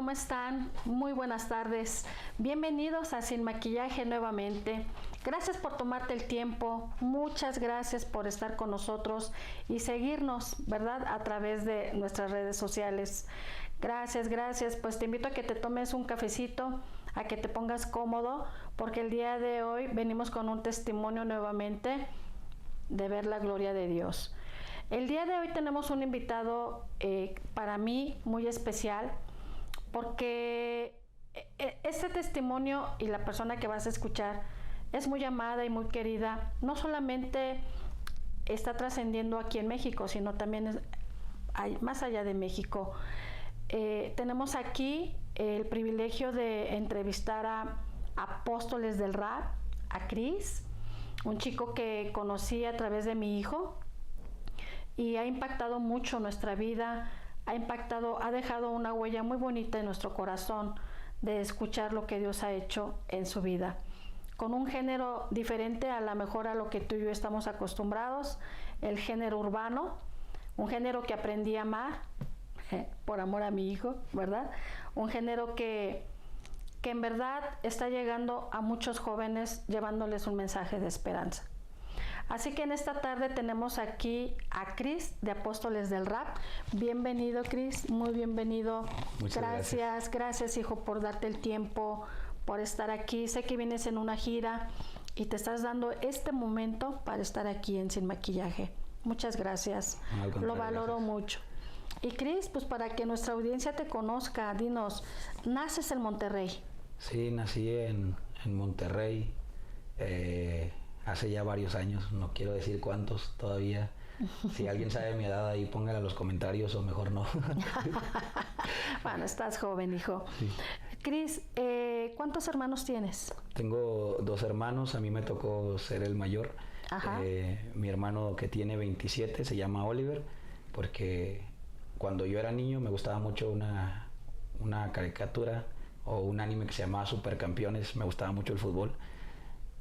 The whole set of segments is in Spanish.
¿cómo están? Muy buenas tardes. Bienvenidos a Sin Maquillaje nuevamente. Gracias por tomarte el tiempo. Muchas gracias por estar con nosotros y seguirnos, ¿verdad? A través de nuestras redes sociales. Gracias. Pues te invito a que te tomes un cafecito, a que te pongas cómodo, porque el día de hoy venimos con un testimonio nuevamente de ver la gloria de Dios. El día de hoy tenemos un invitado para mí muy especial, porque este testimonio y la persona que vas a escuchar es muy amada y muy querida. No solamente está trascendiendo aquí en México, sino también más allá de México. Tenemos aquí el privilegio de entrevistar a apóstoles del rap, a Chris, un chico que conocí a través de mi hijo y ha impactado mucho nuestra vida, ha dejado una huella muy bonita en nuestro corazón de escuchar lo que Dios ha hecho en su vida. Con un género diferente a lo mejor a lo que tú y yo estamos acostumbrados, el género urbano, un género que aprendí a amar por amor a mi hijo, ¿verdad? Un género que en verdad está llegando a muchos jóvenes, llevándoles un mensaje de esperanza. Así que en esta tarde tenemos aquí a Chris de Apóstoles del Rap. Bienvenido, Chris, muy bienvenido. Muchas gracias, hijo, por darte el tiempo, por estar aquí. Sé que vienes en una gira y te estás dando este momento para estar aquí en Sin Maquillaje. Muchas gracias, lo valoro mucho. Y Chris, pues para que nuestra audiencia te conozca, dinos, ¿naces en Monterrey? Sí, nací en Monterrey hace ya varios años, no quiero decir cuántos todavía. Si alguien sabe mi edad ahí, póngala en los comentarios o mejor no. Bueno, estás joven, hijo. Sí. Chris, ¿cuántos hermanos tienes? Tengo 2 hermanos, a mí me tocó ser el mayor. Mi hermano que tiene 27 se llama Oliver, porque cuando yo era niño me gustaba mucho una caricatura o un anime que se llamaba Supercampeones, me gustaba mucho el fútbol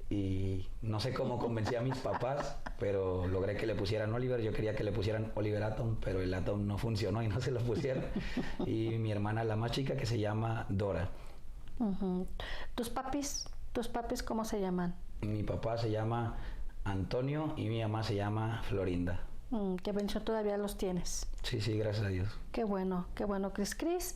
y no sé cómo convencí a mis papás, pero logré que le pusieran Oliver. Yo quería que le pusieran Oliver Atom, pero el Atom no funcionó y no se lo pusieron. Y mi hermana, la más chica, que se llama Dora. ¿Tus papis cómo se llaman? Mi papá se llama Antonio y mi mamá se llama Florinda. Qué bendición, todavía los tienes. Sí, gracias a Dios. Qué bueno, Chris.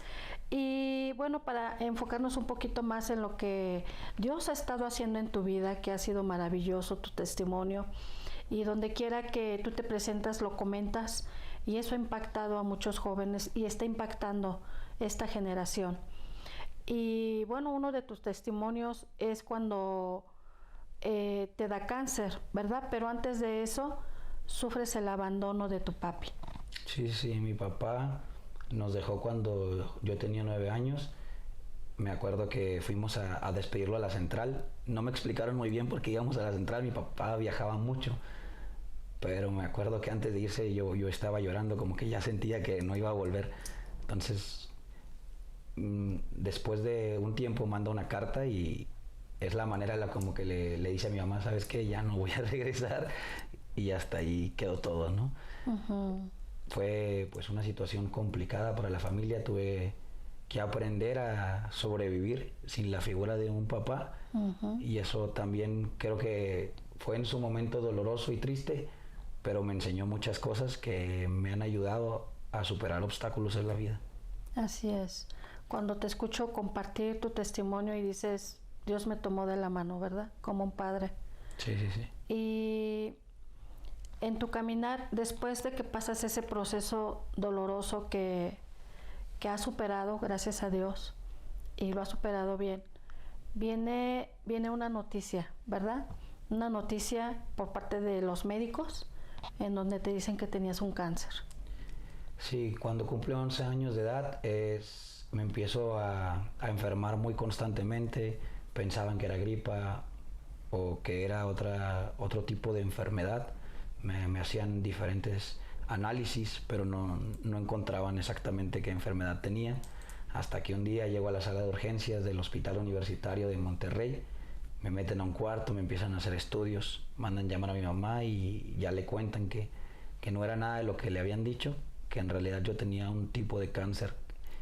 Y bueno, para enfocarnos un poquito más en lo que Dios ha estado haciendo en tu vida, que ha sido maravilloso tu testimonio, y donde quiera que tú te presentas lo comentas, y eso ha impactado a muchos jóvenes y está impactando esta generación. Y bueno, uno de tus testimonios es cuando te da cáncer, ¿verdad? Pero antes de eso sufres el abandono de tu papi. Sí, mi papá nos dejó cuando yo tenía 9 años. Me acuerdo que fuimos a despedirlo a la central. No me explicaron muy bien por qué íbamos a la central. Mi papá viajaba mucho, pero me acuerdo que antes de irse yo estaba llorando, como que ya sentía que no iba a volver. Entonces, después de un tiempo manda una carta y es la manera como que le dice a mi mamá, ¿sabes qué? Ya no voy a regresar. Y hasta ahí quedó todo, ¿no? Fue pues una situación complicada para la familia. Tuve que aprender a sobrevivir sin la figura de un papá. Y eso también creo que fue en su momento doloroso y triste, pero me enseñó muchas cosas que me han ayudado a superar obstáculos en la vida. Así es. Cuando te escucho compartir tu testimonio y dices, Dios me tomó de la mano, ¿verdad? Como un padre. Sí. Y en tu caminar, después de que pasas ese proceso doloroso que has superado, gracias a Dios, y lo has superado bien, viene una noticia, ¿verdad? Una noticia por parte de los médicos en donde te dicen que tenías un cáncer. Sí, cuando cumplí 11 años de edad me empiezo a enfermar muy constantemente. Pensaban que era gripa o que era otro tipo de enfermedad. Me hacían diferentes análisis, pero no encontraban exactamente qué enfermedad tenía, hasta que un día llego a la sala de urgencias del Hospital Universitario de Monterrey, me meten a un cuarto, me empiezan a hacer estudios, mandan llamar a mi mamá y ya le cuentan que no era nada de lo que le habían dicho, que en realidad yo tenía un tipo de cáncer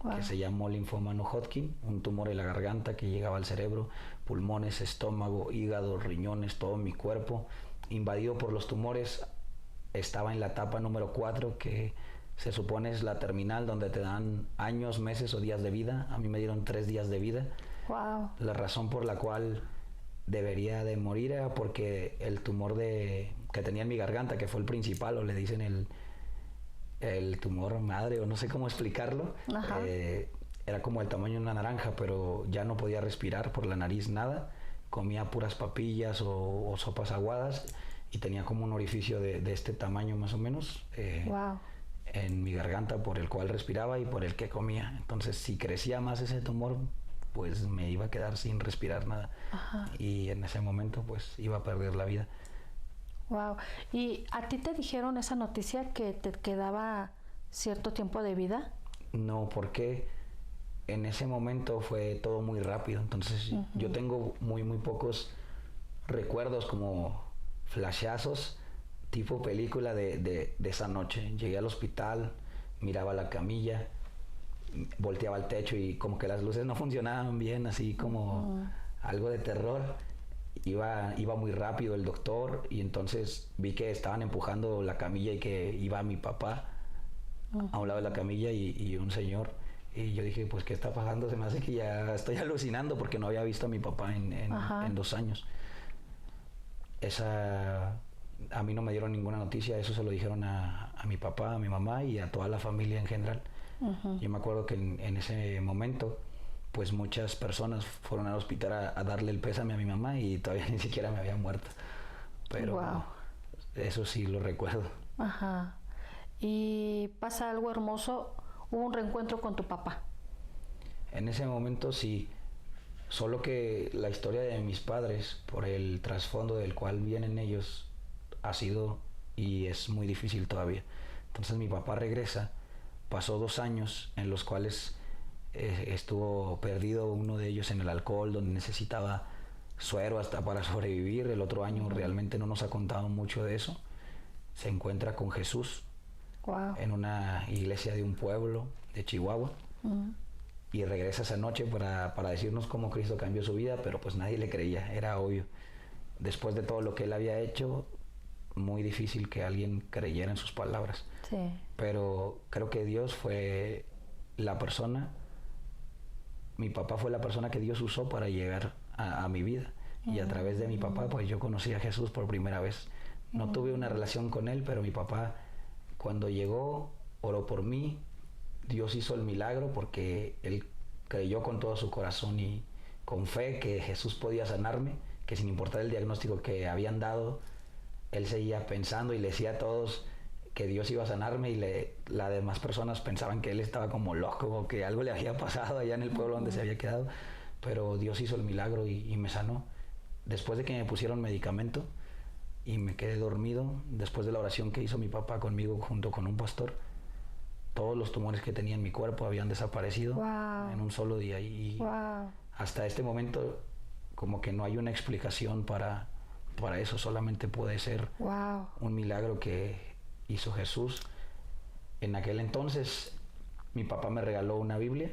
Wow. que se llamó linfoma no Hodgkin, un tumor en la garganta que llegaba al cerebro, pulmones, estómago, hígado, riñones, todo mi cuerpo, invadido por los tumores. Estaba en la etapa número 4, que se supone es la terminal, donde te dan años, meses o días de vida. A mí me dieron 3 días de vida. Wow. La razón por la cual debería de morir era porque el tumor que tenía en mi garganta, que fue el principal, o le dicen el tumor madre, o no sé cómo explicarlo, era como el tamaño de una naranja, pero ya no podía respirar por la nariz, nada. Comía puras papillas o sopas aguadas, y tenía como un orificio de este tamaño más o menos Wow. en mi garganta, por el cual respiraba y por el que comía. Entonces, si crecía más ese tumor, pues me iba a quedar sin respirar nada. Ajá. Y en ese momento pues iba a perder la vida. Wow. ¿Y a ti te dijeron esa noticia que te quedaba cierto tiempo de vida? No, porque en ese momento fue todo muy rápido. Entonces yo tengo muy pocos recuerdos, como flashazos tipo película de esa noche. Llegué al hospital, miraba la camilla, volteaba al techo y como que las luces no funcionaban bien, así como algo de terror. Iba muy rápido el doctor, y entonces vi que estaban empujando la camilla y que iba mi papá a un lado de la camilla y un señor. Y yo dije, pues, ¿qué está pasando? Se me hace que ya estoy alucinando, porque no había visto a mi papá en 2 años. A mí no me dieron ninguna noticia, eso se lo dijeron a mi papá, a mi mamá y a toda la familia en general. Yo me acuerdo que en ese momento, pues muchas personas fueron al hospital a darle el pésame a mi mamá, y todavía ni siquiera me había muerto. Pero wow. Eso sí lo recuerdo. Ajá. Y pasa algo hermoso, hubo un reencuentro con tu papá. En ese momento sí, solo que la historia de mis padres, por el trasfondo del cual vienen ellos, ha sido y es muy difícil todavía. Entonces mi papá regresa, pasó 2 años en los cuales estuvo perdido, uno de ellos en el alcohol, donde necesitaba suero hasta para sobrevivir. El otro año realmente no nos ha contado mucho de eso. Se encuentra con Jesús en una iglesia de un pueblo de Chihuahua, y regresa esa noche para decirnos cómo Cristo cambió su vida, pero pues nadie le creía, era obvio. Después de todo lo que él había hecho, muy difícil que alguien creyera en sus palabras. Sí. Pero creo que Dios fue la persona, mi papá fue la persona que Dios usó para llegar a mi vida. Y a través de mi papá, pues yo conocí a Jesús por primera vez. No tuve una relación con él, pero mi papá, cuando llegó, oró por mí. Dios hizo el milagro porque él creyó con todo su corazón y con fe que Jesús podía sanarme, que sin importar el diagnóstico que habían dado, él seguía pensando y le decía a todos que Dios iba a sanarme, y las demás personas pensaban que él estaba como loco o que algo le había pasado allá en el pueblo donde se había quedado. Pero Dios hizo el milagro y me sanó. Después de que me pusieron medicamento y me quedé dormido, después de la oración que hizo mi papá conmigo junto con un pastor, todos los tumores que tenía en mi cuerpo habían desaparecido en un solo día. Y hasta este momento como que no hay una explicación para eso, solamente puede ser un milagro que hizo Jesús. En aquel entonces mi papá me regaló una Biblia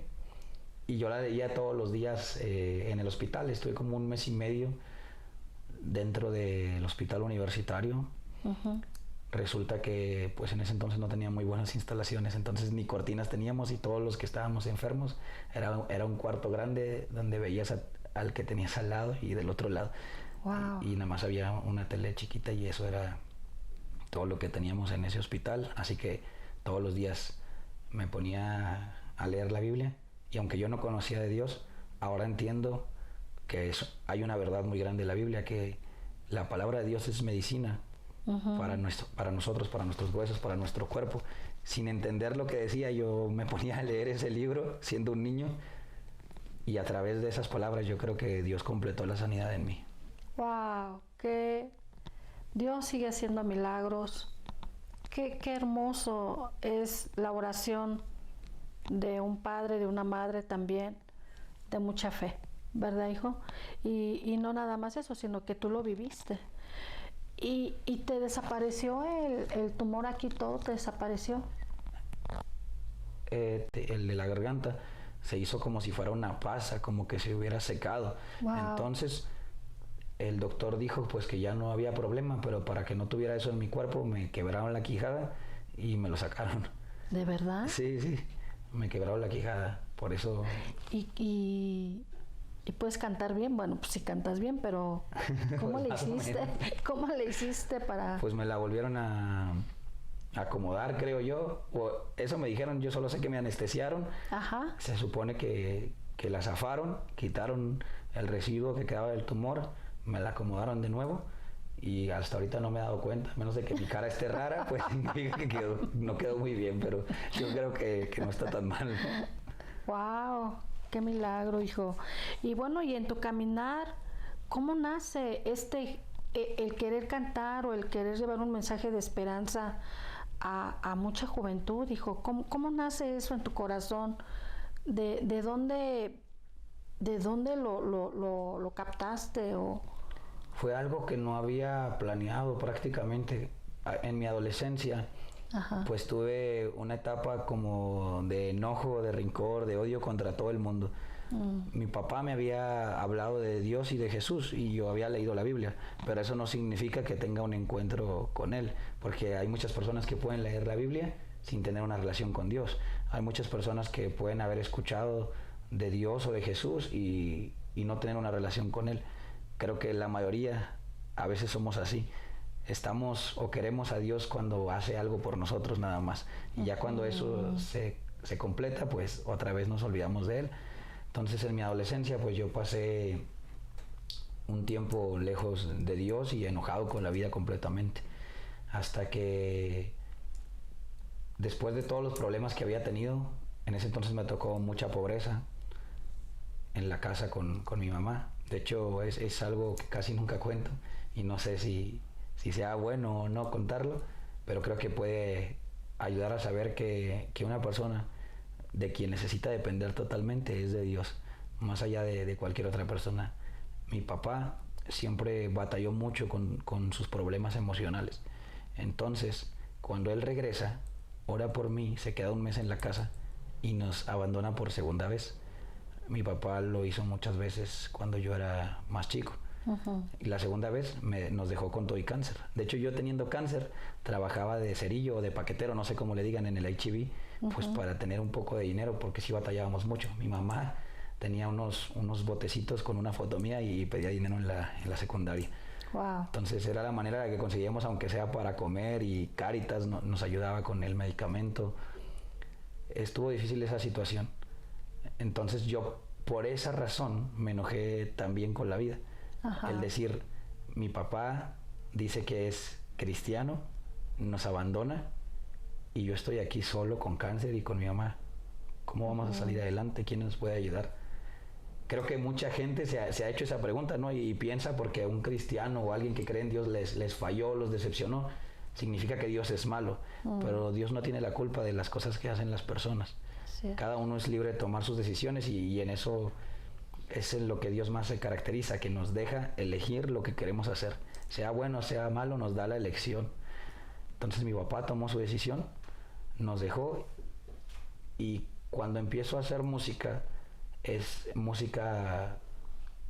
y yo la leía todos los días en el hospital. Estuve como 1 mes y medio dentro del hospital universitario. Resulta que pues en ese entonces no tenía muy buenas instalaciones, entonces ni cortinas teníamos, y todos los que estábamos enfermos era un cuarto grande donde veías al que tenías al lado y del otro lado. Y nada más había una tele chiquita, y eso era todo lo que teníamos en ese hospital. Así que todos los días me ponía a leer la Biblia, y aunque yo no conocía de Dios, ahora entiendo que hay una verdad muy grande en la Biblia, que la palabra de Dios es medicina para nosotros, para nuestros huesos, para nuestro cuerpo. Sin entender lo que decía, yo me ponía a leer ese libro siendo un niño, y a través de esas palabras yo creo que Dios completó la sanidad en mí. ¡Wow! Que Dios sigue haciendo milagros. Qué hermoso es la oración de un padre, de una madre también, de mucha fe, ¿verdad, hijo? Y no nada más eso, sino que tú lo viviste. ¿Y te desapareció el tumor aquí, todo te desapareció? el de la garganta, se hizo como si fuera una pasa, como que se hubiera secado. Wow. Entonces el doctor dijo pues que ya no había problema, pero para que no tuviera eso en mi cuerpo me quebraron la quijada y me lo sacaron. ¿De verdad? Sí, sí, me quebraron la quijada, por eso... ¿Y puedes cantar bien? Bueno, pues sí cantas bien, pero ¿cómo le hiciste? ¿Cómo le hiciste para...? Pues me la volvieron a acomodar, creo yo. O eso me dijeron, yo solo sé que me anestesiaron. Ajá. Se supone que la zafaron, quitaron el residuo que quedaba del tumor, me la acomodaron de nuevo y hasta ahorita no me he dado cuenta, a menos de que mi cara esté rara, pues no quedó muy bien, pero yo creo que no está tan mal. ¡Wow! ¡Qué milagro, hijo! Y bueno, y en tu caminar, ¿cómo nace el querer cantar o el querer llevar un mensaje de esperanza a mucha juventud, hijo? ¿Cómo nace eso en tu corazón? ¿De dónde lo captaste? Fue algo que no había planeado prácticamente. En mi adolescencia, Ajá. pues tuve una etapa como de enojo, de rencor, de odio contra todo el mundo. Mi papá me había hablado de Dios y de Jesús y yo había leído la Biblia, pero eso no significa que tenga un encuentro con Él, porque hay muchas personas que pueden leer la Biblia sin tener una relación con Dios. Hay muchas personas que pueden haber escuchado de Dios o de Jesús y no tener una relación con Él. Creo que la mayoría a veces somos así. Estamos o queremos a Dios cuando hace algo por nosotros nada más. Y ya cuando eso se completa, pues otra vez nos olvidamos de Él. Entonces en mi adolescencia pues yo pasé un tiempo lejos de Dios y enojado con la vida completamente. Hasta que después de todos los problemas que había tenido, en ese entonces me tocó mucha pobreza en la casa con mi mamá. De hecho es algo que casi nunca cuento y no sé si sea bueno o no contarlo, pero creo que puede ayudar a saber que una persona de quien necesita depender totalmente es de Dios, más allá de cualquier otra persona. Mi papá siempre batalló mucho con sus problemas emocionales. Entonces, cuando él regresa, ora por mí, se queda un mes en la casa y nos abandona por segunda vez. Mi papá lo hizo muchas veces cuando yo era más chico. Uh-huh. Y la segunda vez nos dejó con todo y cáncer. De hecho, yo teniendo cáncer, trabajaba de cerillo o de paquetero, no sé cómo le digan en el H-E-B, pues para tener un poco de dinero, porque sí batallábamos mucho. Mi mamá tenía unos botecitos con una foto mía y pedía dinero en la secundaria. Wow. Entonces era la manera de que conseguíamos, aunque sea para comer, y Cáritas nos ayudaba con el medicamento. Estuvo difícil esa situación. Entonces yo, por esa razón, me enojé también con la vida. Ajá. El decir, mi papá dice que es cristiano, nos abandona y yo estoy aquí solo con cáncer y con mi mamá. ¿Cómo vamos a salir adelante? ¿Quién nos puede ayudar? Creo que mucha gente se ha hecho esa pregunta, ¿no? Y piensa porque un cristiano o alguien que cree en Dios les falló, los decepcionó, significa que Dios es malo. Pero Dios no tiene la culpa de las cosas que hacen las personas. Sí. Cada uno es libre de tomar sus decisiones y en eso es en lo que Dios más se caracteriza, que nos deja elegir lo que queremos hacer. Sea bueno, sea malo, nos da la elección. Entonces mi papá tomó su decisión, nos dejó y cuando empiezo a hacer música, es música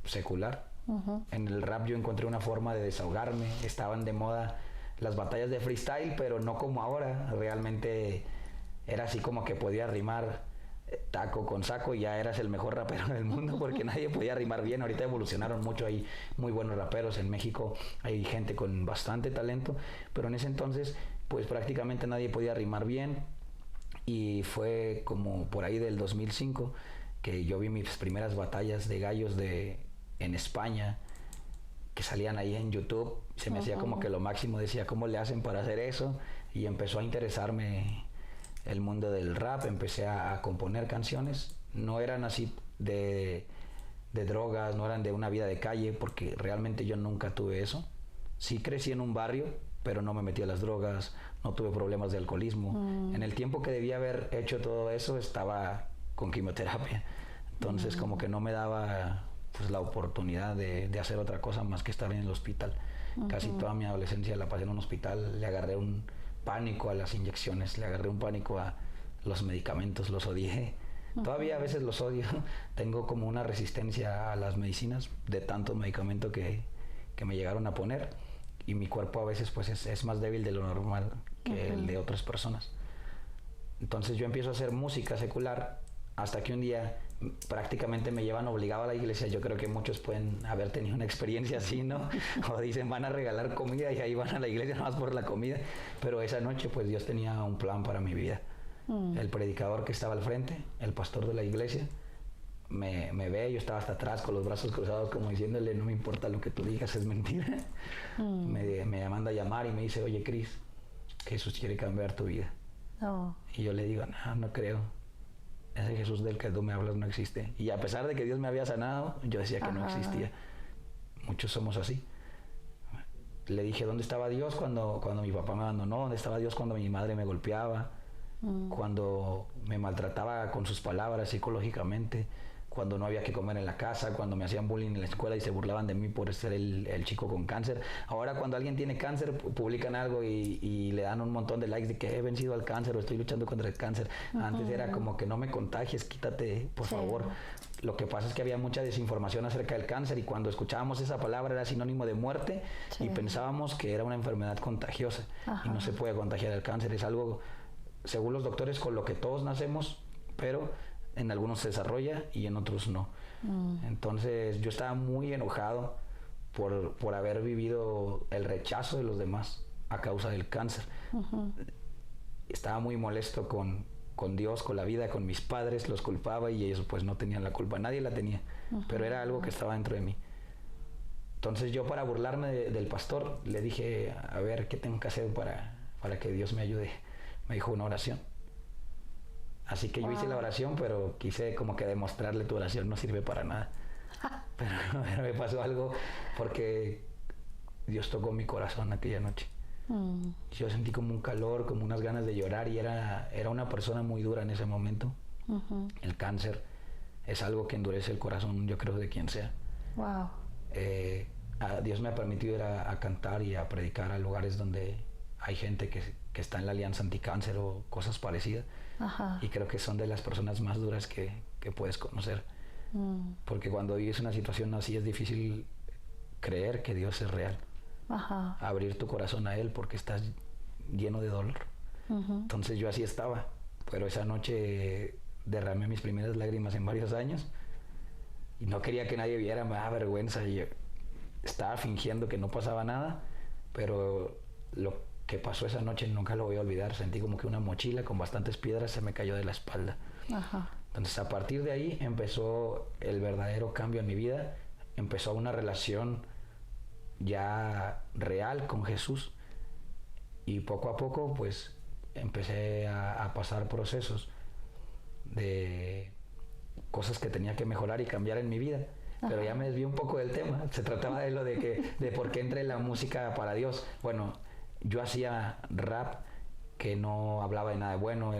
secular. Uh-huh. En el rap yo encontré una forma de desahogarme. Estaban de moda las batallas de freestyle, pero no como ahora. Realmente era así como que podía rimar taco con saco y ya eras el mejor rapero del mundo porque nadie podía rimar bien. Ahorita evolucionaron mucho, hay muy buenos raperos en México, hay gente con bastante talento, pero en ese entonces pues prácticamente nadie podía rimar bien y fue como por ahí del 2005 que yo vi mis primeras batallas de gallos en España que salían ahí en YouTube. Se me hacía como que lo máximo, decía, ¿cómo le hacen para hacer eso? Y empezó a interesarme el mundo del rap, empecé a componer canciones. No eran así de drogas, no eran de una vida de calle, porque realmente yo nunca tuve eso. Sí crecí en un barrio, pero no me metí a las drogas, no tuve problemas de alcoholismo. En el tiempo que debía haber hecho todo eso, estaba con quimioterapia. Entonces como que no me daba pues la oportunidad de hacer otra cosa más que estar en el hospital. Casi toda mi adolescencia la pasé en un hospital, le agarré un pánico a las inyecciones, le agarré un pánico a los medicamentos, los odié. Todavía a veces los odio. Tengo como una resistencia a las medicinas de tanto medicamento que me llegaron a poner, y mi cuerpo a veces pues es más débil de lo normal que el de otras personas. Entonces yo empiezo a hacer música secular hasta que un día prácticamente me llevan obligado a la iglesia. Yo creo que muchos pueden haber tenido una experiencia así, ¿no? O dicen, van a regalar comida y ahí van a la iglesia nada más por la comida. Pero esa noche pues Dios tenía un plan para mi vida. El predicador que estaba al frente, el pastor de la iglesia, me ve, yo estaba hasta atrás con los brazos cruzados como diciéndole, no me importa lo que tú digas, es mentira. Me manda a llamar y me dice, oye Cris, Jesús quiere cambiar tu vida. Y yo le digo, no creo. Ese Jesús del que tú me hablas no existe. Y a pesar de que Dios me había sanado, yo decía que no existía. Muchos somos así. Le dije, ¿dónde estaba Dios cuando mi papá me abandonó? ¿Dónde estaba Dios cuando mi madre me golpeaba? Cuando me maltrataba con sus palabras psicológicamente, cuando no había que comer en la casa, cuando me hacían bullying en la escuela y se burlaban de mí por ser el chico con cáncer. Ahora cuando alguien tiene cáncer, publican algo y le dan un montón de likes de que he vencido al cáncer o estoy luchando contra el cáncer. Antes era como que no me contagies, quítate, por favor. Lo que pasa es que había mucha desinformación acerca del cáncer, y cuando escuchábamos esa palabra era sinónimo de muerte, y pensábamos que era una enfermedad contagiosa. Y no se puede contagiar el cáncer, es algo, según los doctores, con lo que todos nacemos, pero en algunos se desarrolla y en otros no. Entonces yo estaba muy enojado por haber vivido el rechazo de los demás a causa del cáncer. Estaba muy molesto con Dios, con la vida, con mis padres, los culpaba y ellos pues no tenían la culpa, nadie la tenía, pero era algo que estaba dentro de mí. Entonces yo, para burlarme del pastor, le dije, a ver, ¿qué tengo que hacer para que Dios me ayude? Me dijo, una oración. Así que yo hice la oración, pero quise como que demostrarle, tu oración no sirve para nada. Pero me pasó algo, porque Dios tocó mi corazón aquella noche. Yo sentí como un calor, como unas ganas de llorar, y era una persona muy dura en ese momento. El cáncer es algo que endurece el corazón, yo creo, de quien sea. Dios me ha permitido ir a cantar y a predicar a lugares donde hay gente que está en la Alianza Anticáncer o cosas parecidas. Y creo que son de las personas más duras que puedes conocer. Porque cuando vives una situación así es difícil creer que Dios es real. Abrir tu corazón a Él porque estás lleno de dolor. Entonces yo así estaba. Pero esa noche derramé mis primeras lágrimas en varios años. Y no quería que nadie viera, me daba vergüenza. Y yo estaba fingiendo que no pasaba nada. Pero lo que pasó esa noche nunca lo voy a olvidar. Sentí como que una mochila con bastantes piedras se me cayó de la espalda. Entonces a partir de ahí empezó el verdadero cambio en mi vida. Empezó una relación ya real con Jesús, y poco a poco pues empecé a pasar procesos de cosas que tenía que mejorar y cambiar en mi vida. Pero ya me desvié un poco del tema. Se trataba de lo de por qué entré en la música para Dios. Bueno, yo hacía rap que no hablaba de nada de bueno,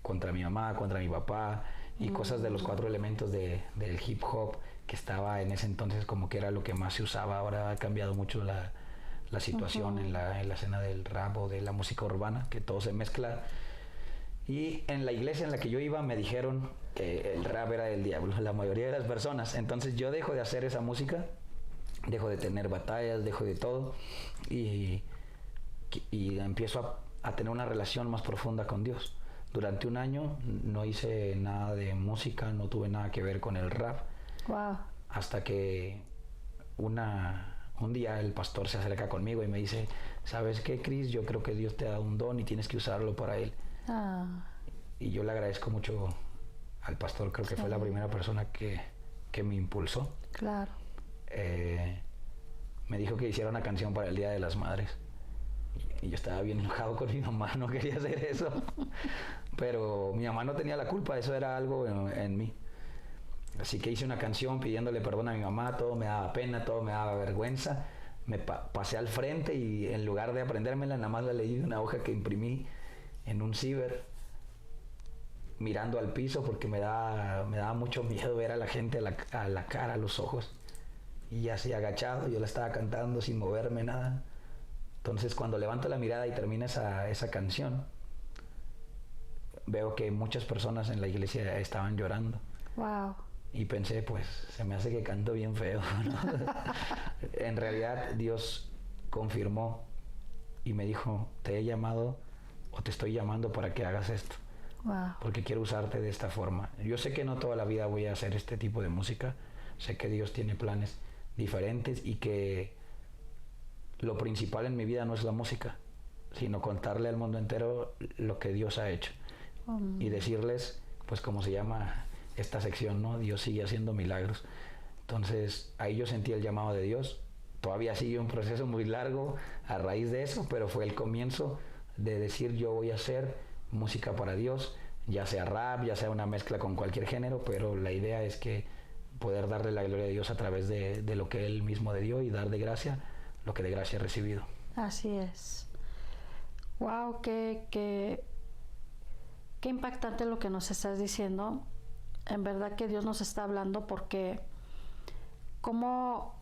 contra mi mamá, contra mi papá, y cosas de los 4 elementos del hip hop, que estaba en ese entonces como que era lo que más se usaba. Ahora ha cambiado mucho la situación en la escena del rap o de la música urbana, que todo se mezcla. Y en la iglesia en la que yo iba me dijeron que el rap era del diablo, la mayoría de las personas. Entonces yo dejo de hacer esa música, dejo de tener batallas, dejo de todo, y empiezo a tener una relación más profunda con Dios. Durante un año no hice nada de música, no tuve nada que ver con el rap. Hasta que un día el pastor se acerca conmigo y me dice, ¿sabes qué, Cris? Yo creo que Dios te ha dado un don y tienes que usarlo para Él. Y yo le agradezco mucho al pastor. Creo que fue la primera persona que me impulsó. Me dijo que hiciera una canción para el Día de las Madres. Y yo estaba bien enojado con mi mamá, no quería hacer eso. Pero mi mamá no tenía la culpa, eso era algo en mí. Así que hice una canción pidiéndole perdón a mi mamá. Todo me daba pena, todo me daba vergüenza. Me pasé al frente y en lugar de aprendérmela, nada más la leí de una hoja que imprimí en un ciber, mirando al piso, porque me daba mucho miedo ver a la gente a la cara, a los ojos. Y así agachado, yo la estaba cantando sin moverme nada. Entonces cuando levanto la mirada y termina esa canción, veo que muchas personas en la iglesia estaban llorando. Wow. Y pensé, pues, se me hace que canto bien feo, ¿no? En realidad, Dios confirmó y me dijo, te he llamado o te estoy llamando para que hagas esto. Wow. Porque quiero usarte de esta forma. Yo sé que no toda la vida voy a hacer este tipo de música. Sé que Dios tiene planes diferentes y que lo principal en mi vida no es la música, sino contarle al mundo entero lo que Dios ha hecho. Y decirles, pues como se llama esta sección, ¿no? Dios sigue haciendo milagros. Entonces, ahí yo sentí el llamado de Dios. Todavía sigue un proceso muy largo a raíz de eso, pero fue el comienzo de decir, yo voy a hacer música para Dios, ya sea rap, ya sea una mezcla con cualquier género, pero la idea es que poder darle la gloria a Dios a través de lo que Él mismo le dio y dar de gracia lo que de gracia he recibido. Así es. Wow, qué impactante lo que nos estás diciendo. En verdad que Dios nos está hablando porque como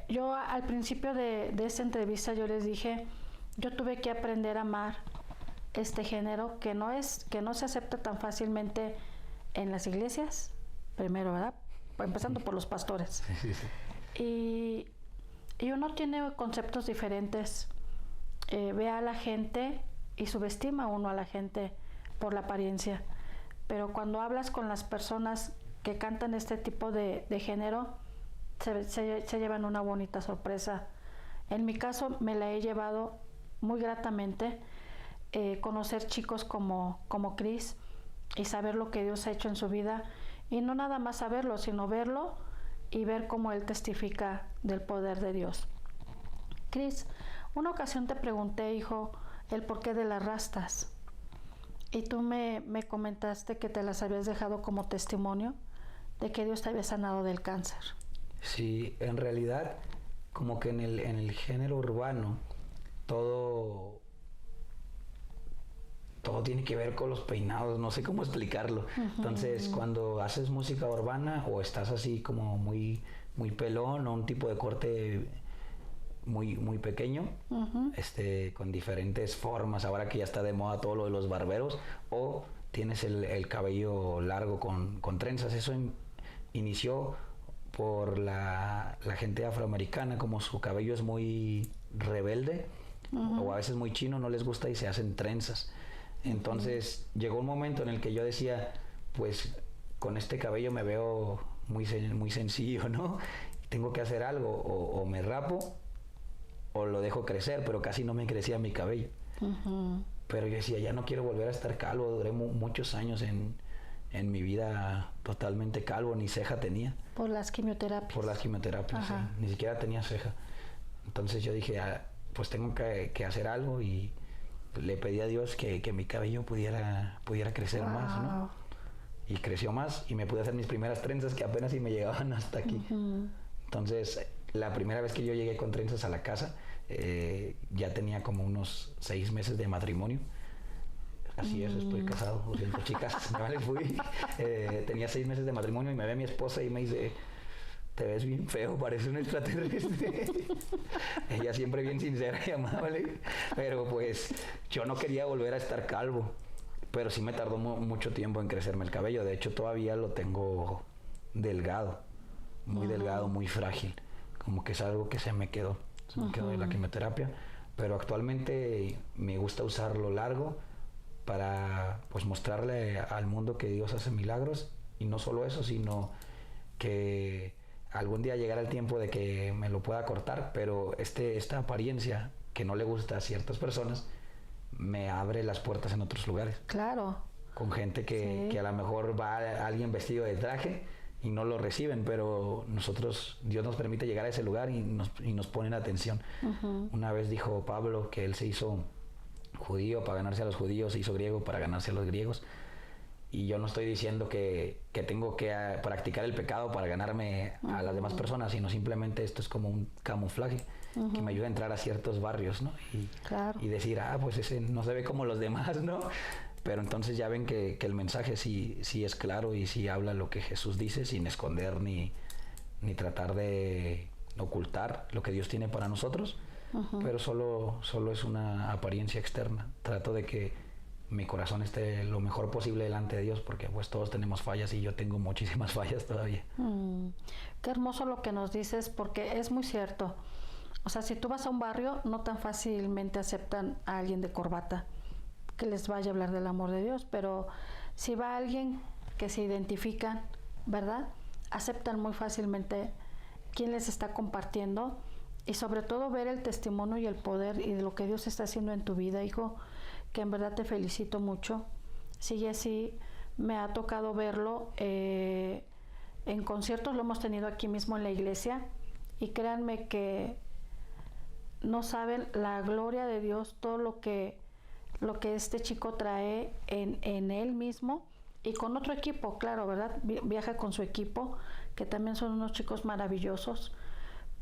yo al principio de esta entrevista yo les dije, yo tuve que aprender a amar este género que no se acepta tan fácilmente en las iglesias, primero, ¿verdad? Empezando por los pastores. Sí, sí. Y uno tiene conceptos diferentes. Ve a la gente y subestima uno a la gente por la apariencia. Pero cuando hablas con las personas que cantan este tipo de género, se llevan una bonita sorpresa. En mi caso me la he llevado muy gratamente, conocer chicos como Chris y saber lo que Dios ha hecho en su vida, y no nada más saberlo, sino verlo y ver cómo Él testifica del poder de Dios. Chris, una ocasión te pregunté, hijo, el porqué de las rastas. Y tú me comentaste que te las habías dejado como testimonio de que Dios te había sanado del cáncer. Sí, en realidad, como que en el género urbano, todo tiene que ver con los peinados, no sé cómo explicarlo. Entonces, cuando haces música urbana o estás así como muy pelón o un tipo de corte muy pequeño, con diferentes formas, ahora que ya está de moda todo lo de los barberos, o tienes el cabello largo con trenzas. Eso inició por la gente afroamericana, como su cabello es muy rebelde o a veces muy chino, no les gusta y se hacen trenzas. Entonces llegó un momento en el que yo decía, pues con este cabello me veo muy sencillo, ¿no? Tengo que hacer algo, o me rapo o lo dejo crecer, pero casi no me crecía mi cabello. Pero yo decía, ya no quiero volver a estar calvo. Duré muchos años en mi vida totalmente calvo, ni ceja tenía. Por las quimioterapias. Por las quimioterapias, sí. Ni siquiera tenía ceja. Entonces yo dije, pues tengo que hacer algo, y le pedí a Dios que mi cabello pudiera crecer más, ¿no? Y creció más y me pude hacer mis primeras trenzas que apenas si me llegaban hasta aquí. Entonces, la primera vez que yo llegué con trenzas a la casa, ya tenía como unos 6 meses de matrimonio. Así es, estoy casado. Lo siento, chicas, me vale, fui. Tenía 6 meses de matrimonio y me ve mi esposa y me dice, te ves bien feo, pareces un extraterrestre. Ella siempre bien sincera y amable, pero pues yo no quería volver a estar calvo, pero sí me tardó mucho tiempo en crecerme el cabello. De hecho, todavía lo tengo delgado, muy delgado, muy frágil, como que es algo que se me quedó de la quimioterapia, pero actualmente me gusta usarlo largo para pues mostrarle al mundo que Dios hace milagros, y no solo eso, sino que algún día llegará el tiempo de que me lo pueda cortar, pero esta apariencia que no le gusta a ciertas personas me abre las puertas en otros lugares. Claro. Con gente que a lo mejor va alguien vestido de traje y no lo reciben, pero Dios nos permite llegar a ese lugar y nos pone en atención. Una vez dijo Pablo que él se hizo judío para ganarse a los judíos, se hizo griego para ganarse a los griegos. Y yo no estoy diciendo que tengo que practicar el pecado para ganarme a las demás personas, sino simplemente esto es como un camuflaje que me ayuda a entrar a ciertos barrios, ¿no? Y decir, pues ese no se ve como los demás, ¿no? Pero entonces ya ven que el mensaje sí es claro y sí habla lo que Jesús dice, sin esconder ni tratar de ocultar lo que Dios tiene para nosotros, pero solo es una apariencia externa. Trato de que mi corazón esté lo mejor posible delante de Dios, porque pues todos tenemos fallas y yo tengo muchísimas fallas todavía. Qué hermoso lo que nos dices, porque es muy cierto. O sea, si tú vas a un barrio, no tan fácilmente aceptan a alguien de corbata que les vaya a hablar del amor de Dios, pero si va alguien que se identifican, ¿verdad? Aceptan muy fácilmente quién les está compartiendo, y sobre todo ver el testimonio y el poder y de lo que Dios está haciendo en tu vida, hijo, que en verdad te felicito mucho. Sigue así, me ha tocado verlo en conciertos, lo hemos tenido aquí mismo en la iglesia, y créanme que no saben la gloria de Dios, todo lo que este chico trae en él mismo, y con otro equipo, claro, ¿verdad? Viaja con su equipo, que también son unos chicos maravillosos,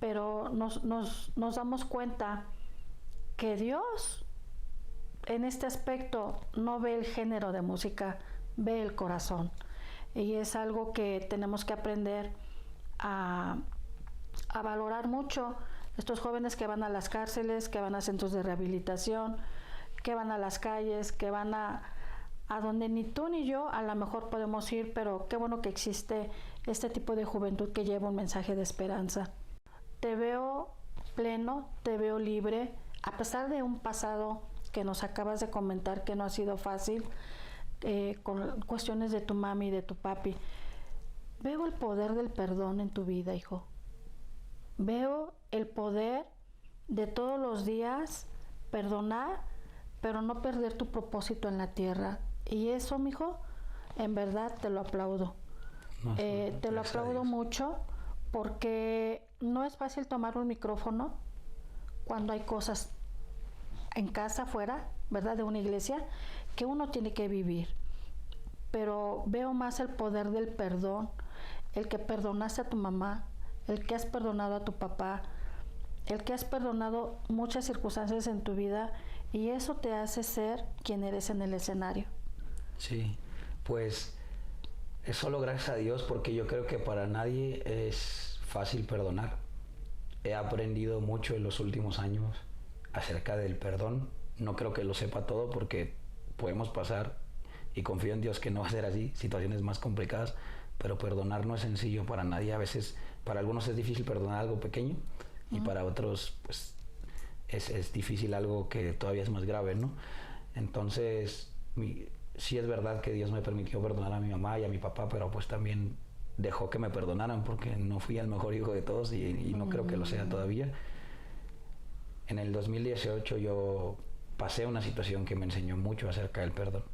pero nos damos cuenta que Dios en este aspecto no ve el género de música, ve el corazón, y es algo que tenemos que aprender a valorar mucho. Estos jóvenes que van a las cárceles, que van a centros de rehabilitación, que van a las calles, que van a donde ni tú ni yo a lo mejor podemos ir, pero qué bueno que existe este tipo de juventud que lleva un mensaje de esperanza. Te veo pleno, te veo libre, a pesar de un pasado que nos acabas de comentar que no ha sido fácil, con cuestiones de tu mami y de tu papi. Veo el poder del perdón en tu vida, hijo. Veo el poder de todos los días perdonar, pero no perder tu propósito en la tierra. Y eso, mijo, en verdad te lo aplaudo. Te lo aplaudo mucho, porque no es fácil tomar un micrófono cuando hay cosas en casa, fuera, ¿verdad?, de una iglesia, que uno tiene que vivir. Pero veo más el poder del perdón, el que perdonaste a tu mamá, el que has perdonado a tu papá, el que has perdonado muchas circunstancias en tu vida, y eso te hace ser quien eres en el escenario. Sí, pues es solo gracias a Dios, porque yo creo que para nadie es fácil perdonar. He aprendido mucho en los últimos años acerca del perdón. No creo que lo sepa todo, porque podemos pasar, y confío en Dios que no va a ser así, situaciones más complicadas, pero perdonar no es sencillo para nadie. A veces para algunos es difícil perdonar algo pequeño, y para otros pues es difícil algo que todavía es más grave, ¿no? Entonces sí es verdad que Dios me permitió perdonar a mi mamá y a mi papá, pero pues también dejó que me perdonaran, porque no fui el mejor hijo de todos, y no creo que lo sea todavía. En el 2018 yo pasé una situación que me enseñó mucho acerca del perdón.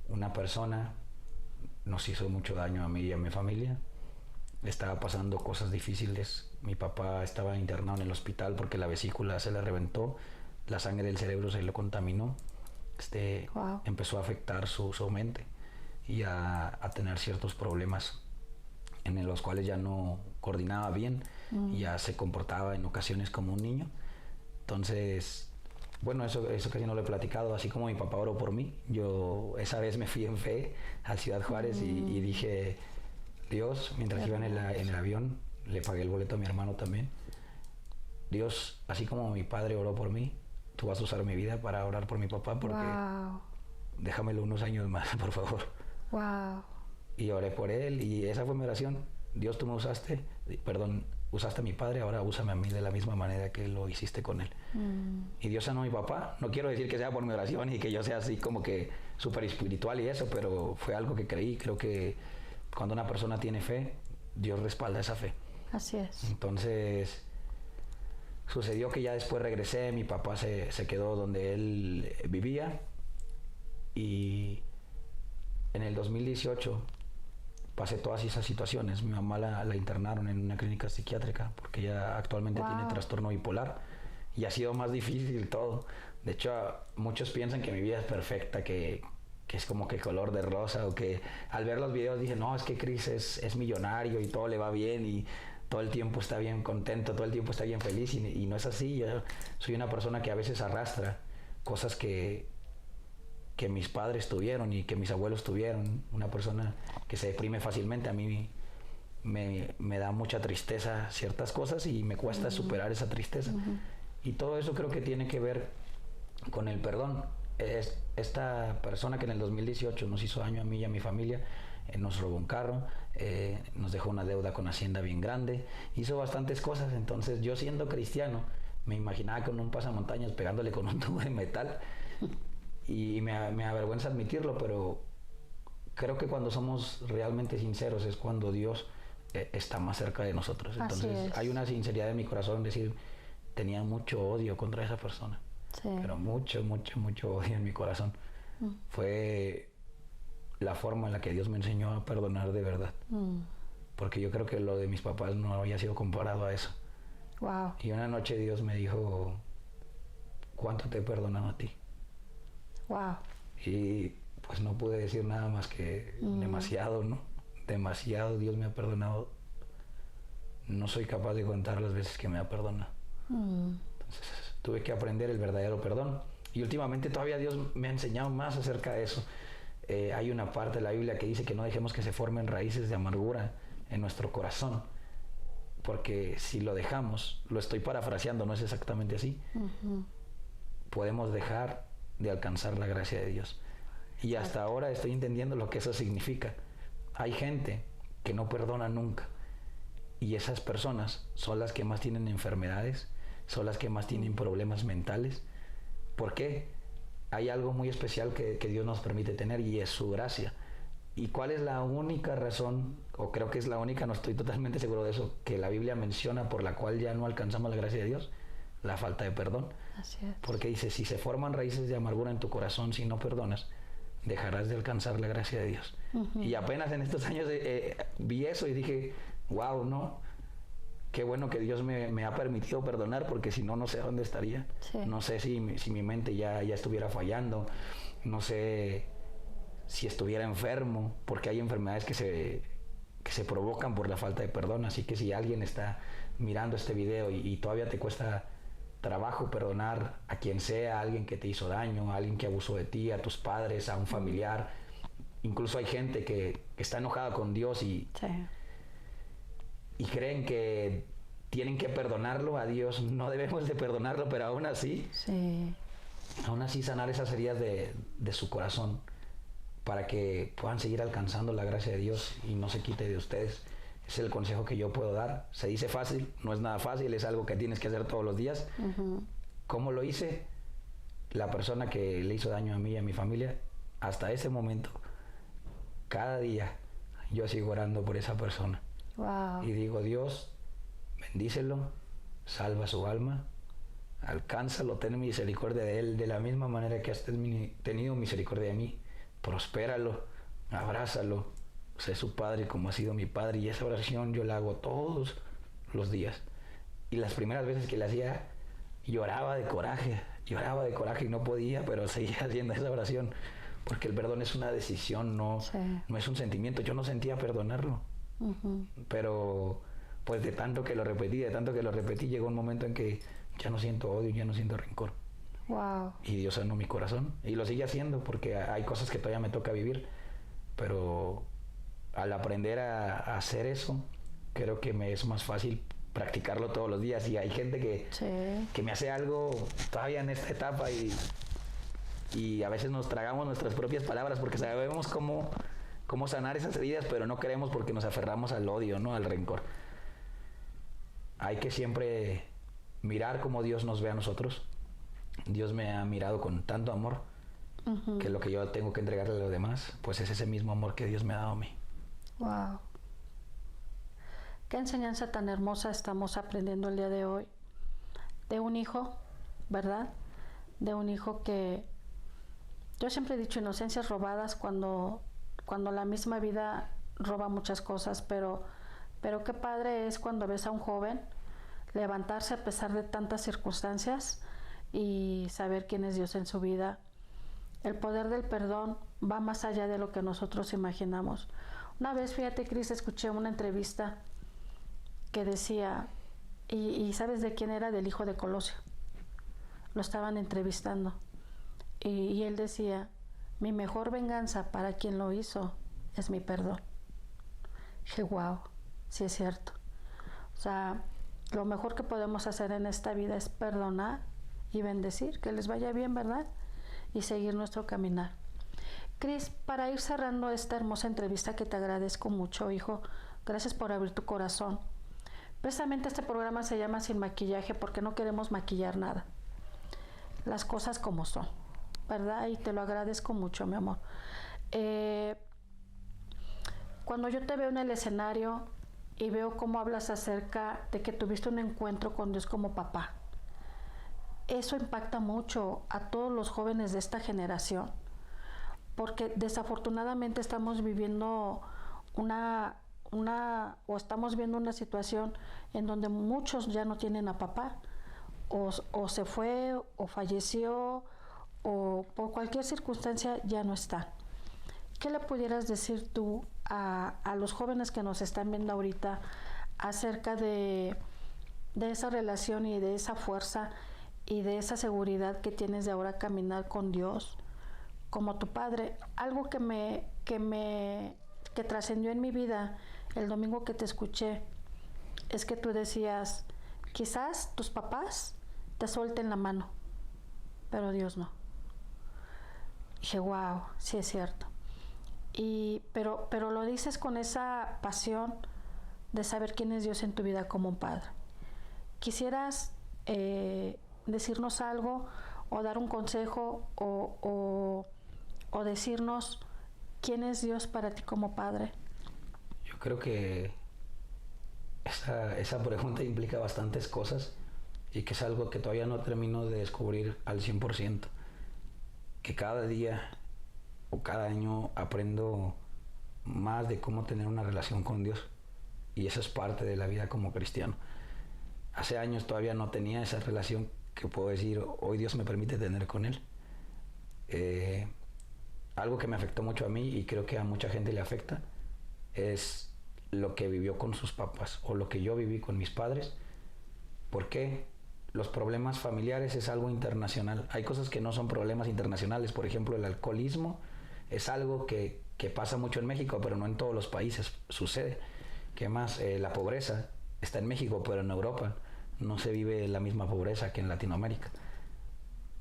Una persona nos hizo mucho daño a mí y a mi familia. Estaba pasando cosas difíciles. Mi papá estaba internado en el hospital porque la vesícula se le reventó, la sangre del cerebro se le contaminó. Wow. Empezó a afectar su mente y a tener ciertos problemas en los cuales ya no coordinaba bien, y ya se comportaba en ocasiones como un niño. Entonces, bueno, eso casi no lo he platicado. Así como mi papá oró por mí, yo esa vez me fui en fe a Ciudad Juárez y dije: Dios, mientras iba en el avión, le pagué el boleto a mi hermano también. Dios, así como mi padre oró por mí, tú vas a usar mi vida para orar por mi papá, porque déjamelo unos años más, por favor. Wow. Y oré por él, y esa fue mi oración. Dios, tú me usaste, usaste a mi padre, ahora úsame a mí de la misma manera que lo hiciste con él. Y Dios sanó a mi papá. No quiero decir que sea por mi oración y que yo sea así como que súper espiritual y eso, pero fue algo que creí. Creo que cuando una persona tiene fe, Dios respalda esa fe. Así es. Entonces, sucedió que ya después regresé, mi papá se quedó donde él vivía, y en el 2018 pasé todas esas situaciones. Mi mamá la internaron en una clínica psiquiátrica porque ella actualmente tiene trastorno bipolar, y ha sido más difícil todo. De hecho, muchos piensan que mi vida es perfecta, que es como que color de rosa, o que al ver los videos dicen: no, es que Chris es millonario y todo le va bien y todo el tiempo está bien contento, todo el tiempo está bien feliz, y no es así. Yo soy una persona que a veces arrastra cosas que mis padres tuvieron y que mis abuelos tuvieron. Una persona que se deprime fácilmente. A mí me da mucha tristeza ciertas cosas y me cuesta superar esa tristeza. Y todo eso creo que tiene que ver con el perdón. esta persona que en el 2018 nos hizo daño a mí y a mi familia, nos robó un carro, nos dejó una deuda con Hacienda bien grande, hizo bastantes cosas. Entonces yo, siendo cristiano, me imaginaba con un pasamontañas pegándole con un tubo de metal, y me avergüenza admitirlo, pero creo que cuando somos realmente sinceros es cuando Dios está más cerca de nosotros. Entonces hay una sinceridad en mi corazón, decir, tenía mucho odio contra esa persona, pero mucho odio en mi corazón. Fue la forma en la que Dios me enseñó a perdonar de verdad, porque yo creo que lo de mis papás no había sido comparado a eso. Wow. Y una noche Dios me dijo, ¿cuánto te he perdonado a ti? Wow. Y pues no pude decir nada más que demasiado, ¿no? Demasiado. Dios me ha perdonado. No soy capaz de contar las veces que me ha perdonado. Entonces tuve que aprender el verdadero perdón. Y últimamente todavía Dios me ha enseñado más acerca de eso. Hay una parte de la Biblia que dice que no dejemos que se formen raíces de amargura en nuestro corazón. Porque si lo dejamos, lo estoy parafraseando, no es exactamente así, podemos dejar de alcanzar la gracia de Dios. Y hasta ahora estoy entendiendo lo que eso significa. Hay gente que no perdona nunca, y esas personas son las que más tienen enfermedades, son las que más tienen problemas mentales. ¿Por qué? Hay algo muy especial que Dios nos permite tener, y es su gracia. ¿Y cuál es la única razón, o creo que es la única, no estoy totalmente seguro de eso, que la Biblia menciona por la cual ya no alcanzamos la gracia de Dios? La falta de perdón. Así es. Porque dice, si se forman raíces de amargura en tu corazón, si no perdonas, dejarás de alcanzar la gracia de Dios. Y apenas en estos años vi eso y dije, wow, no, qué bueno que Dios me ha permitido perdonar, porque si no, no sé dónde estaría. No sé si mi mente ya estuviera fallando, no sé si estuviera enfermo, porque hay enfermedades que se provocan por la falta de perdón. Así que si alguien está mirando este video y todavía te cuesta trabajo perdonar a quien sea, a alguien que te hizo daño, a alguien que abusó de ti, a tus padres, a un familiar, incluso hay gente que está enojada con Dios y creen que tienen que perdonarlo. A Dios no debemos de perdonarlo, pero aún así sanar esas heridas de su corazón, para que puedan seguir alcanzando la gracia de Dios y no se quite de ustedes. Ese es el consejo que yo puedo dar. Se dice fácil, no es nada fácil, es algo que tienes que hacer todos los días. ¿Cómo lo hice? La persona que le hizo daño a mí y a mi familia, hasta ese momento, cada día yo sigo orando por esa persona. Wow. Y digo, Dios, bendícelo, salva su alma, alcánzalo, ten misericordia de él de la misma manera que has tenido misericordia de mí. Prospéralo, abrázalo, sé su padre como ha sido mi padre. Y esa oración yo la hago todos los días. Y las primeras veces que la hacía, lloraba de coraje y no podía, pero seguía haciendo esa oración, porque el perdón es una decisión, no es un sentimiento. Yo no sentía perdonarlo, pero pues de tanto que lo repetí, llegó un momento en que ya no siento odio, ya no siento rencor. Wow. Y Dios sanó mi corazón, y lo sigue haciendo, porque hay cosas que todavía me toca vivir, pero al aprender a hacer eso, creo que me es más fácil practicarlo todos los días. Y hay gente que me hace algo todavía en esta etapa, y a veces nos tragamos nuestras propias palabras, porque sabemos cómo sanar esas heridas, pero no queremos, porque nos aferramos al odio, ¿no? Al rencor. Hay que siempre mirar cómo Dios nos ve a nosotros. Dios me ha mirado con tanto amor, que lo que yo tengo que entregarle a los demás, pues es ese mismo amor que Dios me ha dado a mí. Wow. Qué enseñanza tan hermosa estamos aprendiendo el día de hoy. De un hijo, ¿verdad? De un hijo que... Yo siempre he dicho, inocencias robadas, cuando la misma vida roba muchas cosas, pero qué padre es cuando ves a un joven levantarse a pesar de tantas circunstancias y saber quién es Dios en su vida. El poder del perdón va más allá de lo que nosotros imaginamos. Una vez, fíjate, Cris, escuché una entrevista que decía, y ¿sabes de quién era? Del hijo de Colosio. Lo estaban entrevistando. Y él decía, mi mejor venganza para quien lo hizo es mi perdón. Dije, wow, sí es cierto. O sea, lo mejor que podemos hacer en esta vida es perdonar y bendecir, que les vaya bien, ¿verdad? y seguir nuestro caminar. Cris, para ir cerrando esta hermosa entrevista que te agradezco mucho, hijo, gracias por abrir tu corazón. Precisamente este programa se llama Sin Maquillaje porque no queremos maquillar nada. Las cosas como son, ¿verdad? Y te lo agradezco mucho, mi amor. Cuando yo te veo en el escenario y veo cómo hablas acerca de que tuviste un encuentro con Dios como papá, eso impacta mucho a todos los jóvenes de esta generación, porque desafortunadamente estamos viviendo estamos viendo una situación en donde muchos ya no tienen a papá, o se fue, o falleció, o por cualquier circunstancia ya no está. ¿Qué le pudieras decir tú a los jóvenes que nos están viendo ahorita acerca de esa relación y de esa fuerza y de esa seguridad que tienes de ahora caminar con Dios como tu padre? Algo que trascendió en mi vida el domingo que te escuché es que tú decías, quizás tus papás te suelten la mano, pero Dios no. Dije, wow, sí es cierto. Pero lo dices con esa pasión de saber quién es Dios en tu vida como un padre. ¿Quisieras decirnos algo o dar un consejo o decirnos quién es Dios para ti como padre? Yo creo que esa pregunta implica bastantes cosas y que es algo que todavía no termino de descubrir al 100%. Que cada día o cada año aprendo más de cómo tener una relación con Dios, y eso es parte de la vida como cristiano. Hace años todavía no tenía esa relación que puedo decir hoy Dios me permite tener con Él. Algo que me afectó mucho a mí y creo que a mucha gente le afecta es lo que vivió con sus papás o lo que yo viví con mis padres. ¿Por qué? Los problemas familiares es algo internacional. Hay cosas que no son problemas internacionales. Por ejemplo, el alcoholismo es algo que pasa mucho en México, pero no en todos los países sucede. ¿Qué más? La pobreza está en México, pero en Europa no se vive la misma pobreza que en Latinoamérica.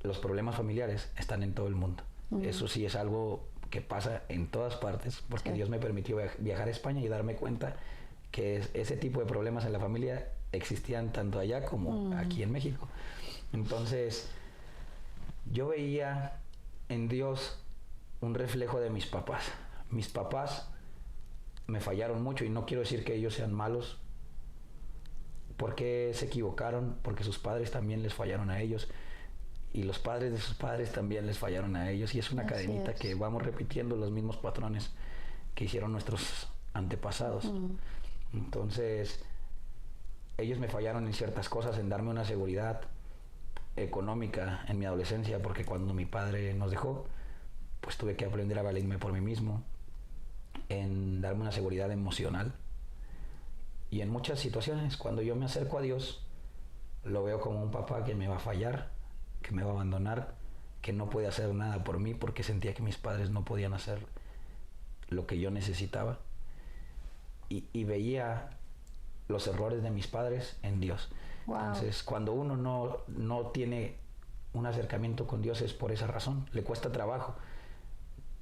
Los problemas familiares están en todo el mundo. Eso sí es algo que pasa en todas partes, porque Dios me permitió viajar a España y darme cuenta que ese tipo de problemas en la familia existían tanto allá como aquí en México. Entonces, yo veía en Dios un reflejo de mis papás. Mis papás me fallaron mucho y no quiero decir que ellos sean malos, porque se equivocaron, porque sus padres también les fallaron a ellos y los padres de sus padres también les fallaron a ellos, y es una cadenita que vamos repitiendo los mismos patrones que hicieron nuestros antepasados. Entonces, ellos me fallaron en ciertas cosas, en darme una seguridad económica en mi adolescencia, porque cuando mi padre nos dejó, pues tuve que aprender a valerme por mí mismo, en darme una seguridad emocional. Y en muchas situaciones, cuando yo me acerco a Dios, lo veo como un papá que me va a fallar, que me va a abandonar, que no puede hacer nada por mí porque sentía que mis padres no podían hacer lo que yo necesitaba. Y veía los errores de mis padres en Dios. Wow. Entonces, cuando uno no tiene un acercamiento con Dios es por esa razón, le cuesta trabajo.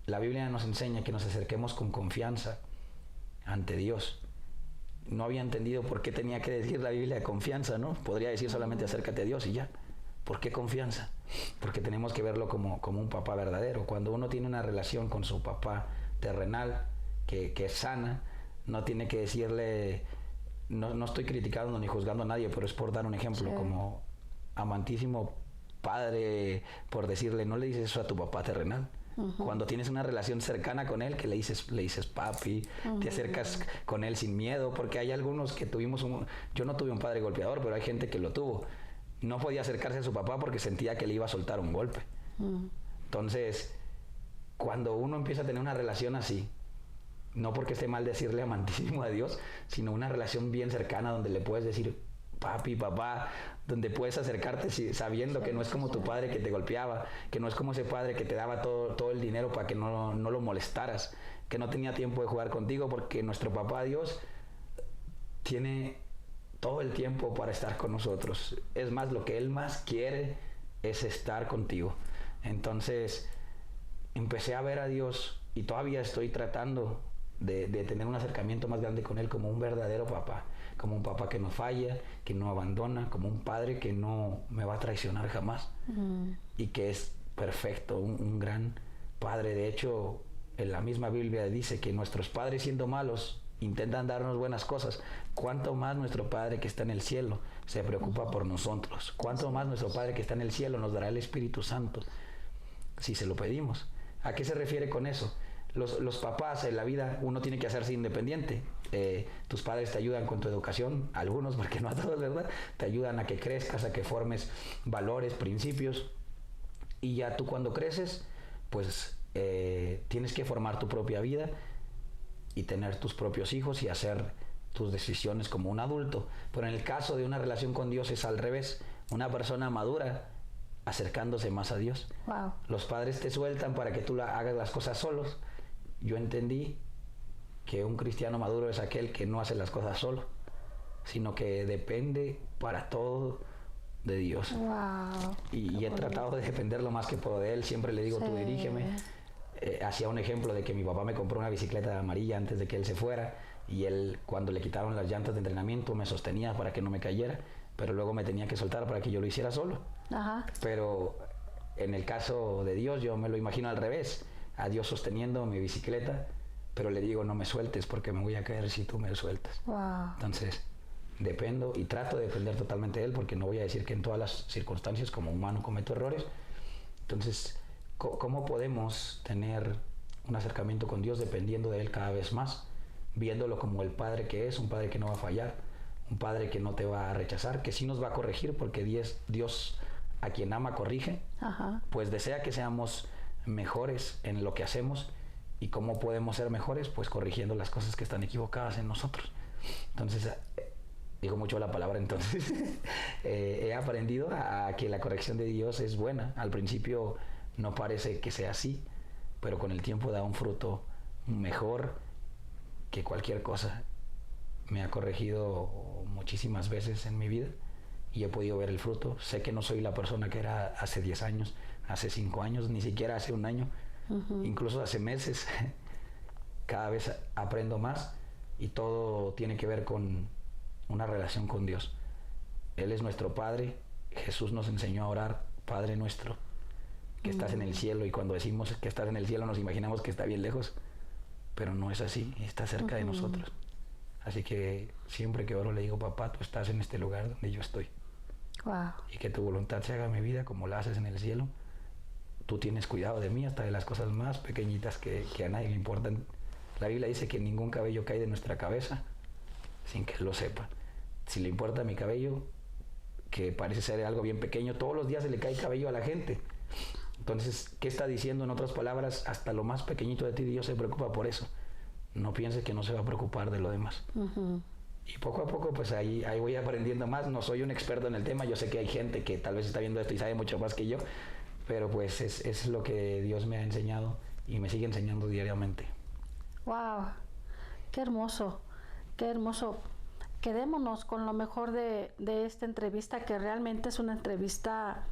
La Biblia nos enseña que nos acerquemos con confianza ante Dios. No había entendido por qué tenía que decir la Biblia confianza, ¿no? Podría decir solamente acércate a Dios y ya. ¿Por qué confianza? Porque tenemos que verlo como un papá verdadero. Cuando uno tiene una relación con su papá terrenal que es sana, no tiene que decirle, no estoy criticando ni juzgando a nadie, pero es por dar un ejemplo, como amantísimo padre, por decirle, no le dices eso a tu papá terrenal. Cuando tienes una relación cercana con él, que le dices papi, te acercas con él sin miedo, porque hay algunos que yo no tuve un padre golpeador, pero hay gente que lo tuvo. No podía acercarse a su papá porque sentía que le iba a soltar un golpe. Entonces, cuando uno empieza a tener una relación así, no porque esté mal decirle amantísimo a Dios, sino una relación bien cercana donde le puedes decir papi, papá, donde puedes acercarte sabiendo que no es como tu padre que te golpeaba, que no es como ese padre que te daba todo el dinero para que no lo molestaras, que no tenía tiempo de jugar contigo, porque nuestro papá Dios tiene todo el tiempo para estar con nosotros. Es más, lo que Él más quiere es estar contigo. Entonces empecé a ver a Dios y todavía estoy tratando de tener un acercamiento más grande con Él como un verdadero papá, como un papá que no falla, que no abandona, como un padre que no me va a traicionar jamás y que es perfecto, un gran padre. De hecho, en la misma Biblia dice que nuestros padres, siendo malos, intentan darnos buenas cosas. Cuánto más nuestro Padre que está en el cielo se preocupa por nosotros. Cuánto más nuestro Padre que está en el cielo nos dará el Espíritu Santo si se lo pedimos. ¿A qué se refiere con eso? Los papás en la vida, uno tiene que hacerse independiente. Tus padres te ayudan con tu educación, algunos, porque no a todos, ¿verdad? Te ayudan a que crezcas, a que formes valores, principios. Y ya tú cuando creces, pues tienes que formar tu propia vida y tener tus propios hijos y hacer tus decisiones como un adulto. Pero en el caso de una relación con Dios es al revés. Una persona madura acercándose más a Dios. Wow. Los padres te sueltan para que tú hagas las cosas solos. Yo entendí que un cristiano maduro es aquel que no hace las cosas solo, sino que depende para todo de Dios. Wow. Y he tratado de depender lo más que puedo de Él. Siempre le digo, tú dirígeme. Hacía un ejemplo de que mi papá me compró una bicicleta amarilla antes de que él se fuera, y él, cuando le quitaron las llantas de entrenamiento, me sostenía para que no me cayera, pero luego me tenía que soltar para que yo lo hiciera solo. Ajá. Pero en el caso de Dios, yo me lo imagino al revés, a Dios sosteniendo mi bicicleta, pero le digo, no me sueltes porque me voy a caer si tú me sueltas. Wow. Entonces dependo y trato de depender totalmente de Él, porque no voy a decir que en todas las circunstancias como humano cometo errores. Entonces, ¿cómo podemos tener un acercamiento con Dios dependiendo de Él cada vez más? Viéndolo como el Padre que es, un Padre que no va a fallar, un Padre que no te va a rechazar, que sí nos va a corregir, porque Dios a quien ama corrige. Ajá. Pues desea que seamos mejores en lo que hacemos. ¿Y cómo podemos ser mejores? Pues corrigiendo las cosas que están equivocadas en nosotros. Entonces, digo mucho la palabra entonces, he aprendido a que la corrección de Dios es buena. Al principio no parece que sea así, pero con el tiempo da un fruto mejor que cualquier cosa. Me ha corregido muchísimas veces en mi vida y he podido ver el fruto. Sé que no soy la persona que era hace 10 años, hace 5 años, ni siquiera hace un año, incluso hace meses. Cada vez aprendo más y todo tiene que ver con una relación con Dios. Él es nuestro Padre. Jesús nos enseñó a orar, Padre nuestro, que estás en el cielo, y cuando decimos que estás en el cielo nos imaginamos que está bien lejos, pero no es así, está cerca de nosotros. Así que siempre que oro le digo, papá, tú estás en este lugar donde yo estoy. Wow. Y que tu voluntad se haga en mi vida como la haces en el cielo. Tú tienes cuidado de mí hasta de las cosas más pequeñitas que a nadie le importan. La Biblia dice que ningún cabello cae de nuestra cabeza sin que él lo sepa. Si le importa mi cabello, que parece ser algo bien pequeño, todos los días se le cae cabello a la gente. Entonces, ¿qué está diciendo? En otras palabras, hasta lo más pequeñito de ti, Dios se preocupa por eso. No pienses que no se va a preocupar de lo demás. Y poco a poco, pues ahí voy aprendiendo más. No soy un experto en el tema. Yo sé que hay gente que tal vez está viendo esto y sabe mucho más que yo, pero pues es lo que Dios me ha enseñado y me sigue enseñando diariamente. ¡Wow! ¡Qué hermoso! ¡Qué hermoso! Quedémonos con lo mejor de esta entrevista, que realmente es una entrevista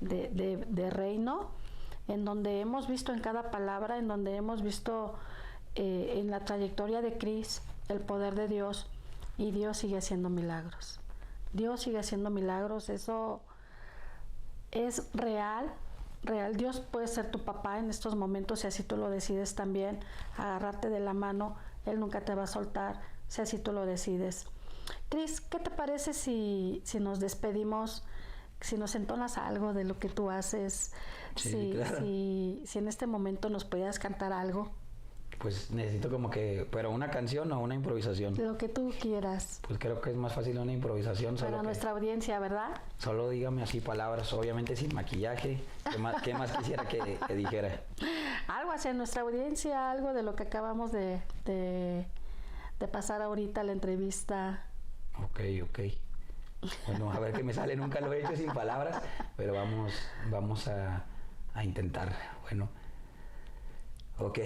de reino, en donde hemos visto en cada palabra, en donde hemos visto en la trayectoria de Cris el poder de Dios, y Dios sigue haciendo milagros. Dios sigue haciendo milagros, eso es real. Dios puede ser tu papá en estos momentos, si así tú lo decides también, agarrarte de la mano. Él nunca te va a soltar, si así tú lo decides. Cris, ¿qué te parece si nos despedimos, si nos entonas algo de lo que tú haces? Sí, claro. Si en este momento nos pudieras cantar algo. Pues necesito como que, pero una canción o una improvisación. De lo que tú quieras. Pues creo que es más fácil una improvisación. Para nuestra audiencia, ¿verdad? Solo dígame así palabras, obviamente sin maquillaje. ¿Qué más quisiera que dijera? Algo hacia nuestra audiencia, algo de lo que acabamos de pasar ahorita, la entrevista. Ok. Bueno, a ver qué me sale. Nunca lo he hecho sin palabras, pero vamos a intentar. Bueno, ok.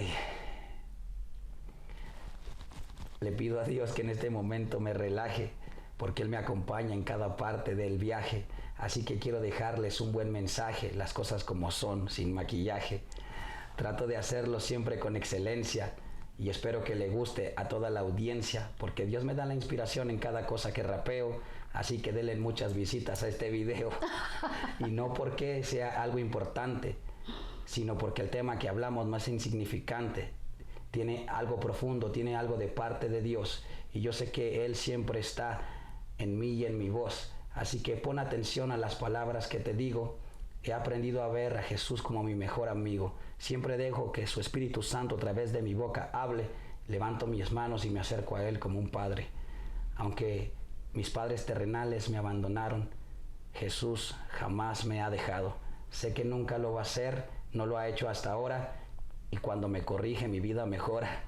Le pido a Dios que en este momento me relaje porque Él me acompaña en cada parte del viaje. Así que quiero dejarles un buen mensaje, las cosas como son, sin maquillaje. Trato de hacerlo siempre con excelencia y espero que le guste a toda la audiencia, porque Dios me da la inspiración en cada cosa que rapeo, así que denle muchas visitas a este video. Y no porque sea algo importante, sino porque el tema que hablamos no es insignificante. Tiene algo profundo, tiene algo de parte de Dios, y yo sé que Él siempre está en mí y en mi voz. Así que pon atención a las palabras que te digo. He aprendido a ver a Jesús como mi mejor amigo. Siempre dejo que su Espíritu Santo a través de mi boca hable. Levanto mis manos y me acerco a Él como un padre. Aunque mis padres terrenales me abandonaron, Jesús jamás me ha dejado. Sé que nunca lo va a hacer, no lo ha hecho hasta ahora, y cuando me corrige mi vida mejora.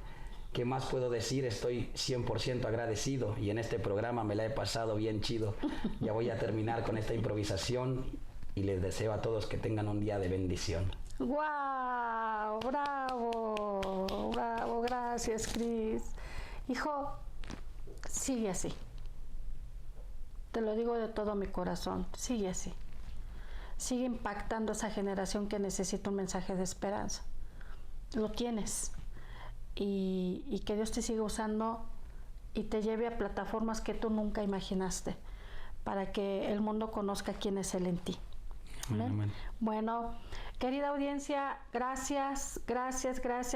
¿Qué más puedo decir? Estoy 100% agradecido y en este programa me la he pasado bien chido. Ya voy a terminar con esta improvisación y les deseo a todos que tengan un día de bendición. ¡Wow! ¡Bravo! ¡Bravo! Gracias, Cris. Hijo, sigue así. Te lo digo de todo mi corazón. Sigue así. Sigue impactando a esa generación que necesita un mensaje de esperanza. Lo tienes. Y que Dios te siga usando y te lleve a plataformas que tú nunca imaginaste, para que el mundo conozca quién es Él en ti. Amén. Bueno, querida audiencia, gracias.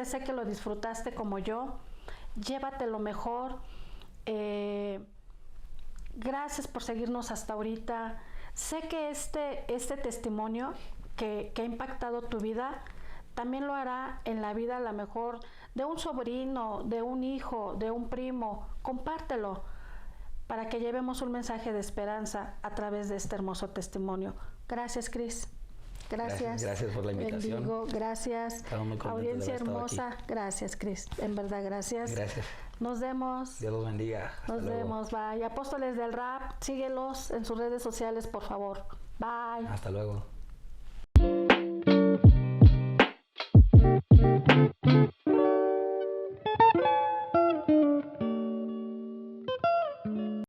Sé que lo disfrutaste como yo. Llévate lo mejor. Gracias por seguirnos hasta ahorita. Sé que este testimonio que ha impactado tu vida también lo hará en la vida, a lo mejor, de un sobrino, de un hijo, de un primo. Compártelo para que llevemos un mensaje de esperanza a través de este hermoso testimonio. Gracias, Cris. Gracias por la invitación. Bendigo. Gracias. Audiencia hermosa. Aquí. Gracias, Cris. En verdad, gracias. Gracias. Nos vemos. Dios los bendiga. Hasta Nos luego. vemos. Bye. Apóstoles del Rap, síguelos en sus redes sociales, por favor. Bye. Hasta luego.